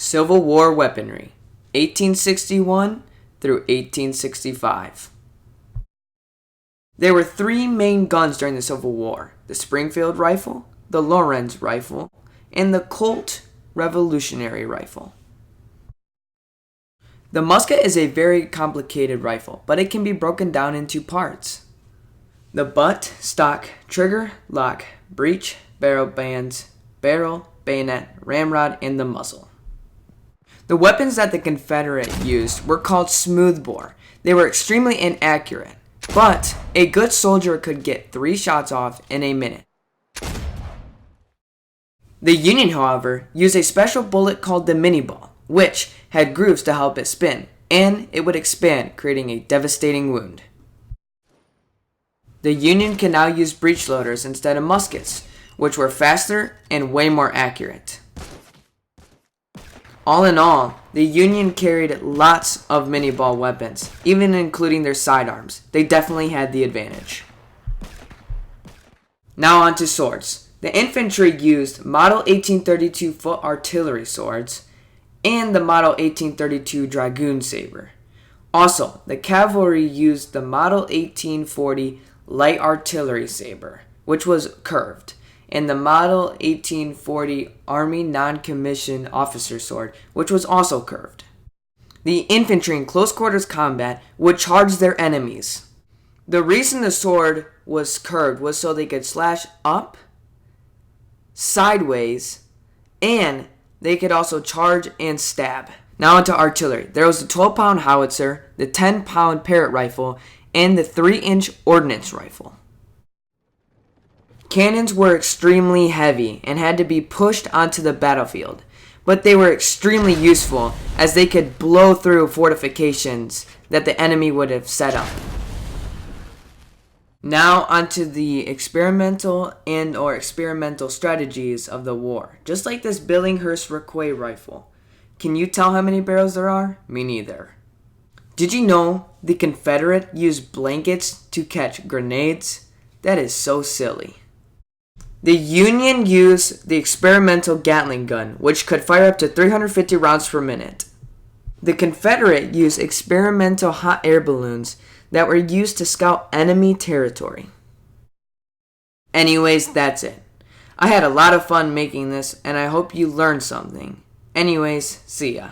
Civil War weaponry, 1861 through 1865. There were three main guns during the Civil War: the Springfield Rifle, the Lawrence Rifle, and the Colt Revolutionary Rifle. The musket is a very complicated rifle, but it can be broken down into parts: the butt, stock, trigger, lock, breech, barrel bands, barrel, bayonet, ramrod, and the muzzle. The weapons that the Confederate used were called smoothbore. They were extremely inaccurate, but a good soldier could get 3 shots off in a minute. The Union, however, used a special bullet called the mini ball, which had grooves to help it spin, and it would expand, creating a devastating wound. The Union can now use breech loaders instead of muskets, which were faster and way more accurate. All in all, the Union carried lots of mini ball weapons, even including their sidearms. They definitely had the advantage. Now on to swords. The infantry used Model 1832 foot artillery swords and the Model 1832 dragoon saber. Also, the cavalry used the Model 1840 light artillery saber, which was curved, and the Model 1840 Army non-commissioned officer sword, which was also curved. The infantry in close quarters combat would charge their enemies. The reason the sword was curved was so they could slash up, sideways, and they could also charge and stab. Now onto artillery. There was the 12-pound howitzer, the 10-pound Parrott rifle, and the 3-inch ordnance rifle. Cannons were extremely heavy and had to be pushed onto the battlefield, but they were extremely useful as they could blow through fortifications that the enemy would have set up. Now onto the experimental strategies of the war. Just like this Billinghurst-Roquet rifle. Can you tell how many barrels there are? Me neither. Did you know the Confederate used blankets to catch grenades? That is so silly. The Union used the experimental Gatling gun, which could fire up to 350 rounds per minute. The Confederate used experimental hot air balloons that were used to scout enemy territory. Anyways, that's it. I had a lot of fun making this, and I hope you learned something. Anyways, see ya.